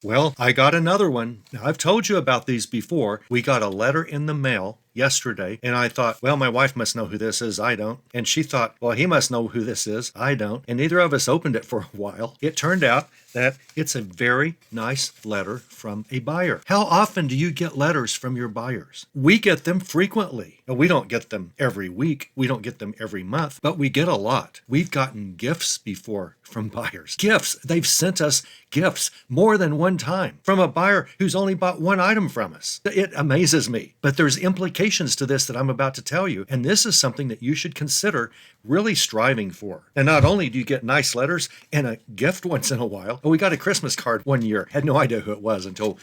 Well, I got another one. Now, I've told you about these before. We got a letter in the mail yesterday, and I thought, well, my wife must know who this is. I don't. And she thought, well, he must know who this is. I don't. And neither of us opened it for a while. It turned out that it's a very nice letter from a buyer. How often do you get letters from your buyers? We get them frequently. Now, we don't get them every week. We don't get them every month, but we get a lot. We've gotten gifts before from buyers. Gifts. They've sent us gifts more than one time from a buyer who's only bought one item from us. It amazes me. But there's implications to this that I'm about to tell you. And this is something that you should consider really striving for. And not only do you get nice letters and a gift once in a while, we got a Christmas card one year. Had no idea who it was until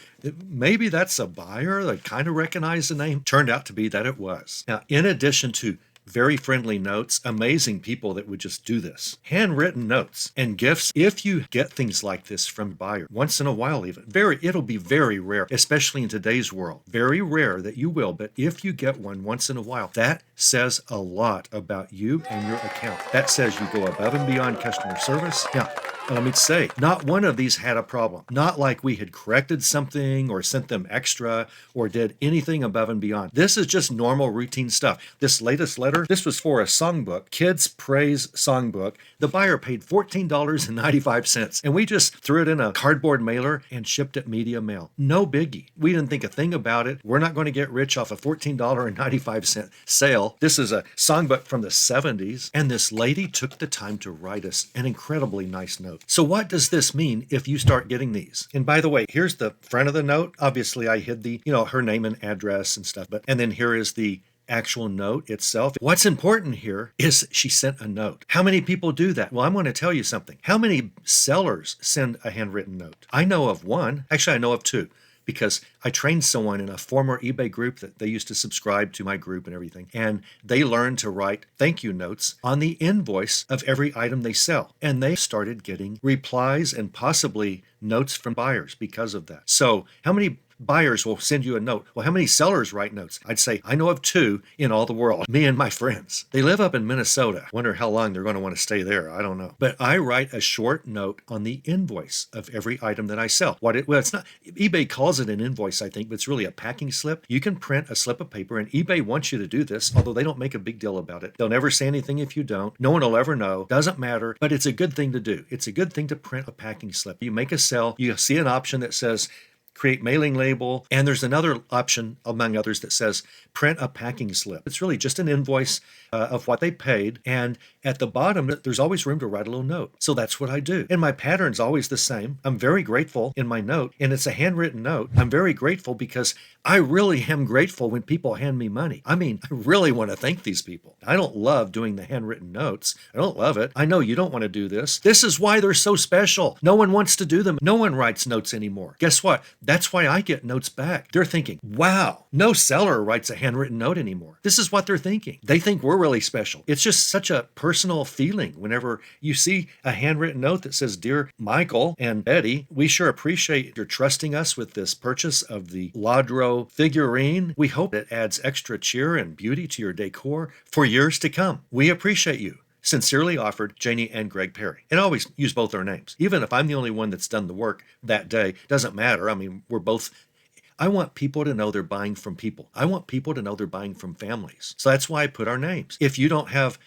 maybe that's a buyer that kind of recognized the name. Turned out to be that it was. Now, in addition to very friendly notes, amazing people that would just do this. Handwritten notes and gifts. If you get things like this from buyer, once in a while even, it'll be very rare, especially in today's world. Very rare that you will, but if you get one once in a while, that says a lot about you and your account. That says you go above and beyond customer service. Now, let me say, not one of these had a problem. Not like we had corrected something or sent them extra or did anything above and beyond. This is just normal routine stuff. This latest letter, this was for a songbook, Kids Praise Songbook. The buyer paid $14.95, and we just threw it in a cardboard mailer and shipped it media mail. No biggie. We didn't think a thing about it. We're not going to get rich off a $14.95 sale. This is a songbook from the 70s, and this lady took the time to write us an incredibly nice note. So what does this mean if you start getting these? And by the way, here's the front of the note. Obviously, I hid the, her name and address and stuff, and then here is the actual note itself. What's important here is she sent a note. How many people do that? Well, I'm going to tell you something. How many sellers send a handwritten note? I know of one. Actually, I know of two, because I trained someone in a former eBay group that they used to subscribe to my group and everything. And they learned to write thank you notes on the invoice of every item they sell. And they started getting replies and possibly notes from buyers because of that. So how many buyers will send you a note? Well, how many sellers write notes? I'd say I know of two in all the world, me and my friends. They live up in Minnesota. Wonder how long they're going to want to stay there. I don't know. But I write a short note on the invoice of every item that I sell. It's not, eBay calls it an invoice, I think, but it's really a packing slip. You can print a slip of paper, and eBay wants you to do this, although they don't make a big deal about it. They'll never say anything if you don't. No one will ever know. Doesn't matter, but it's a good thing to do. It's a good thing to print a packing slip. You make a sell, you see an option that says create mailing label, and there's another option among others that says print a packing slip. It's really just an invoice of what they paid, and at the bottom there's always room to write a little note. So that's what I do, and my pattern's always the same. I'm very grateful in my note, and it's a handwritten note. I'm very grateful because I really am grateful when people hand me money. I mean, I really want to thank these people. I don't love doing the handwritten notes. I don't love it. I know you don't want to do this. This is why they're so special. No one wants to do them. No one writes notes anymore. Guess what? That's why I get notes back. They're thinking, wow, no seller writes a handwritten note anymore. This is what they're thinking. They think we're really special. It's just such a personal feeling whenever you see a handwritten note that says, Dear Michael and Betty, we sure appreciate your trusting us with this purchase of the Lodro figurine. We hope it adds extra cheer and beauty to your decor for years to come. We appreciate you. Sincerely offered, Janie and Greg Perry. And I always use both their names. Even if I'm the only one that's done the work that day, doesn't matter. I mean, we're both. I want people to know they're buying from people. I want people to know they're buying from families. So that's why I put our names. If you don't have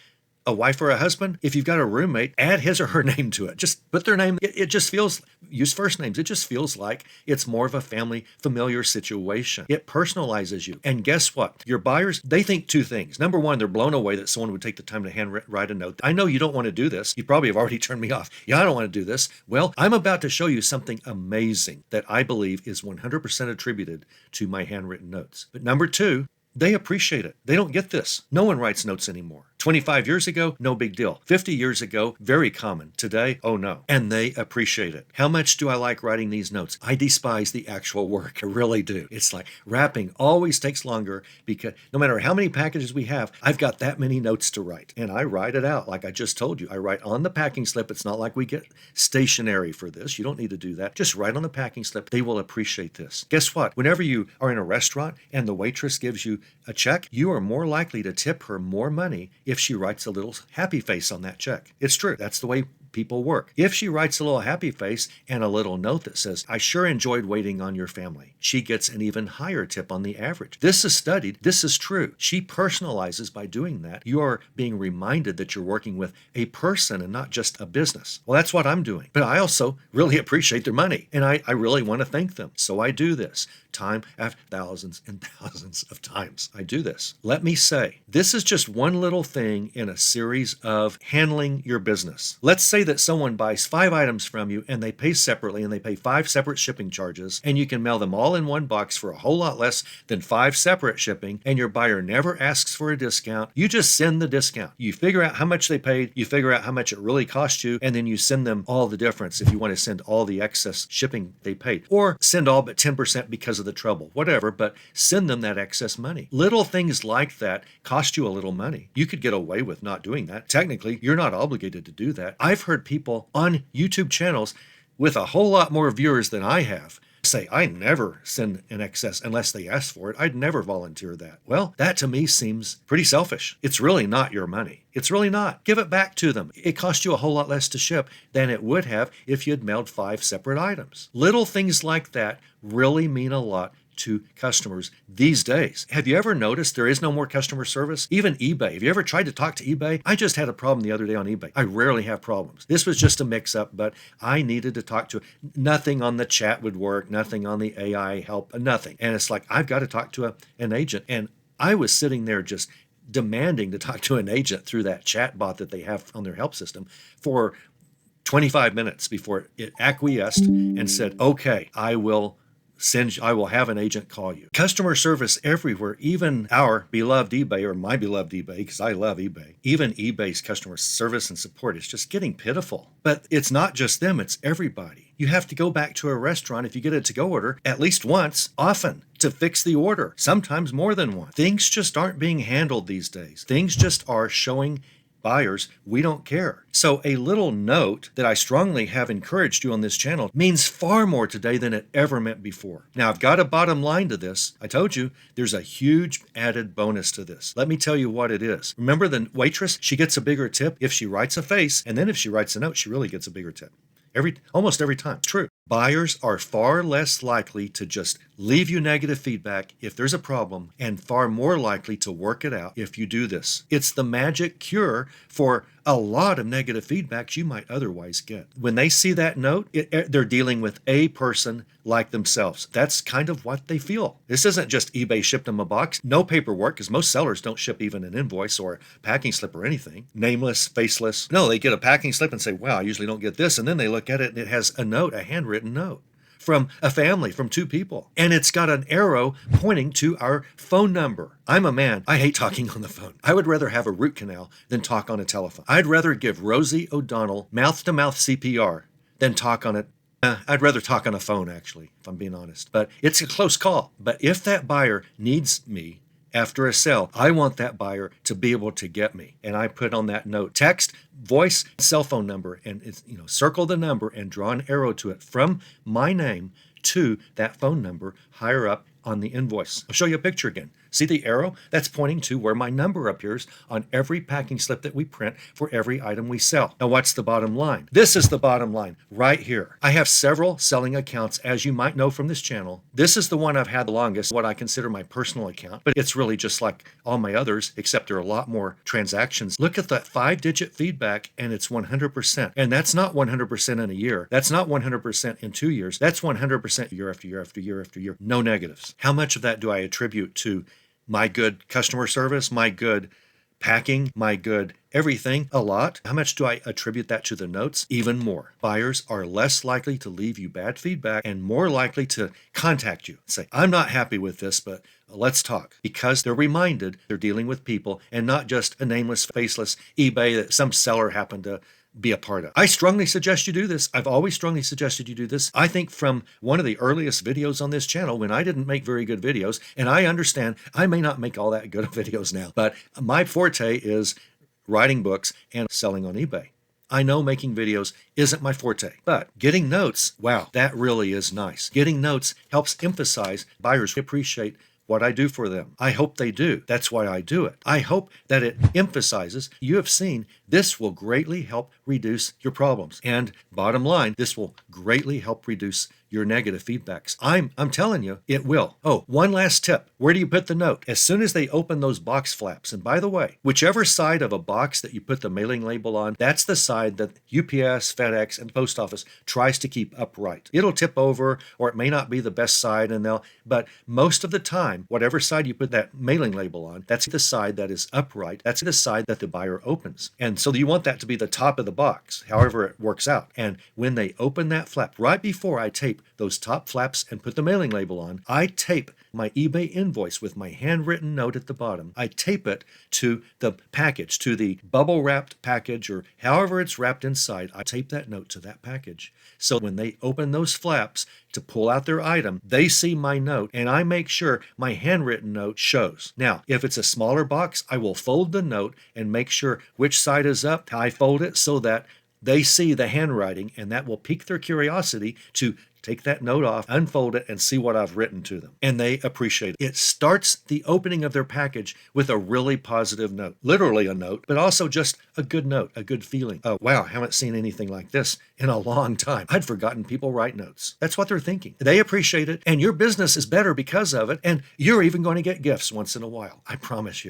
a wife or a husband, if you've got a roommate, add his or her name to it. Just put their name. It just feels, use first names. It just feels like it's more of a family, familiar situation. It personalizes you. And guess what? Your buyers, they think two things. Number one, they're blown away that someone would take the time to handwrite a note. I know you don't want to do this. You probably have already turned me off. Yeah, I don't want to do this. Well, I'm about to show you something amazing that I believe is 100% attributed to my handwritten notes. But number two, they appreciate it. They don't get this. No one writes notes anymore. 25 years ago, no big deal. 50 years ago, very common. Today, oh no. And they appreciate it. How much do I like writing these notes? I despise the actual work. I really do. It's like wrapping always takes longer because no matter how many packages we have, I've got that many notes to write. And I write it out. Like I just told you, I write on the packing slip. It's not like we get stationery for this. You don't need to do that. Just write on the packing slip. They will appreciate this. Guess what? Whenever you are in a restaurant and the waitress gives you a check, you are more likely to tip her more money if she writes a little happy face on that check. It's true. That's the way people work. If she writes a little happy face and a little note that says, I sure enjoyed waiting on your family, she gets an even higher tip on the average. This is studied. This is true. She personalizes by doing that. You're being reminded that you're working with a person and not just a business. Well, that's what I'm doing. But I also really appreciate their money, and I really want to thank them. So I do this time after thousands and thousands of times. I do this. Let me say, this is just one little thing in a series of handling your business. Let's say that someone buys 5 items from you and they pay separately and they pay 5 separate shipping charges, and you can mail them all in one box for a whole lot less than 5 separate shipping, and your buyer never asks for a discount. You just send the discount. You figure out how much they paid, you figure out how much it really cost you, and then you send them all the difference if you want to send all the excess shipping they paid. Or send all but 10% because of the trouble, whatever, but send them that excess money. Little things like that cost you a little money. You could get away with not doing that. Technically, you're not obligated to do that. I've heard people on YouTube channels with a whole lot more viewers than I have say, I never send an excess unless they ask for it. I'd never volunteer that. Well, that to me seems pretty selfish. It's really not your money. It's really not. Give it back to them. It cost you a whole lot less to ship than it would have if you had mailed 5 separate items. Little things like that really mean a lot to customers these days. Have you ever noticed there is no more customer service? Even eBay. Have you ever tried to talk to eBay? I just had a problem the other day on eBay. I rarely have problems. This was just a mix-up, but I needed to talk to nothing on the chat would work, nothing on the AI help, nothing. And it's like, I've got to talk to an agent. And I was sitting there just demanding to talk to an agent through that chat bot that they have on their help system for 25 minutes before it acquiesced and said, okay, I will have an agent call you. Customer service everywhere, even our beloved eBay, or my beloved eBay, because I love eBay. Even eBay's customer service and support is just getting pitiful. But it's not just them, it's everybody. You have to go back to a restaurant if you get a to-go order at least once, often, to fix the order, sometimes more than once. Things just aren't being handled these days. Things just are showing buyers, we don't care. So a little note that I strongly have encouraged you on this channel means far more today than it ever meant before. Now, I've got a bottom line to this. I told you there's a huge added bonus to this. Let me tell you what it is. Remember the waitress? She gets a bigger tip if she writes a face, and then if she writes a note, she really gets a bigger tip. Almost every time. It's true. Buyers are far less likely to just leave you negative feedback if there's a problem, and far more likely to work it out if you do this. It's the magic cure for a lot of negative feedbacks you might otherwise get. When they see that note, they're dealing with a person like themselves. That's kind of what they feel. This isn't just eBay shipped them a box. No paperwork, because most sellers don't ship even an invoice or a packing slip or anything. Nameless, faceless. No, they get a packing slip and say, wow, I usually don't get this. And then they look at it and it has a note, a handwritten note from a family, from 2 people. And it's got an arrow pointing to our phone number. I'm a man. I hate talking on the phone. I would rather have a root canal than talk on a telephone. I'd rather give Rosie O'Donnell mouth-to-mouth CPR than talk on it. I'd rather talk on a phone, actually, if I'm being honest. But it's a close call. But if that buyer needs me after a sale, I want that buyer to be able to get me. And I put on that note, text, voice, cell phone number, and it's, circle the number and draw an arrow to it from my name to that phone number higher up on the invoice. I'll show you a picture again. See the arrow? That's pointing to where my number appears on every packing slip that we print for every item we sell. Now, what's the bottom line? This is the bottom line right here. I have several selling accounts, as you might know from this channel. This is the one I've had the longest, what I consider my personal account, but it's really just like all my others, except there are a lot more transactions. Look at that 5-digit feedback, and it's 100%. And that's not 100% in a year. That's not 100% in 2 years. That's 100% year after year after year after year. No negatives. How much of that do I attribute to my good customer service, my good packing, my good everything? A lot. How much do I attribute that to the notes? Even more. Buyers are less likely to leave you bad feedback and more likely to contact you. Say, I'm not happy with this, but let's talk. Because they're reminded they're dealing with people and not just a nameless, faceless eBay that some seller happened to be a part of. I strongly suggest you do this. I've always strongly suggested you do this. I think from one of the earliest videos on this channel when I didn't make very good videos, and I understand I may not make all that good of videos now, but my forte is writing books and selling on eBay. I know making videos isn't my forte, but getting notes, wow, that really is nice. Getting notes helps emphasize buyers appreciate what I do for them. I hope they do. That's why I do it. I hope that it emphasizes, you have seen This will greatly help reduce your problems. And bottom line, this will greatly help reduce your negative feedbacks. I'm telling you, it will. Oh, one last tip. Where do you put the note? As soon as they open those box flaps, and by the way, whichever side of a box that you put the mailing label on, that's the side that UPS, FedEx, and Post Office tries to keep upright. It'll tip over, or it may not be the best side, but most of the time, whatever side you put that mailing label on, that's the side that is upright. That's the side that the buyer opens. And so you want that to be the top of the box, however it works out. And when they open that flap, right before I tape those top flaps and put the mailing label on, I tape my eBay invoice with my handwritten note at the bottom. I tape it to the package, to the bubble wrapped package, or however it's wrapped inside. I tape that note to that package. So when they open those flaps to pull out their item, they see my note, and I make sure my handwritten note shows. Now, if it's a smaller box, I will fold the note and make sure which side is up. I fold it so that they see the handwriting, and that will pique their curiosity to take that note off, unfold it, and see what I've written to them. And they appreciate it. It starts the opening of their package with a really positive note. Literally a note, but also just a good note, a good feeling. Oh, wow, haven't seen anything like this in a long time. I'd forgotten people write notes. That's what they're thinking. They appreciate it, and your business is better because of it, and you're even going to get gifts once in a while. I promise you.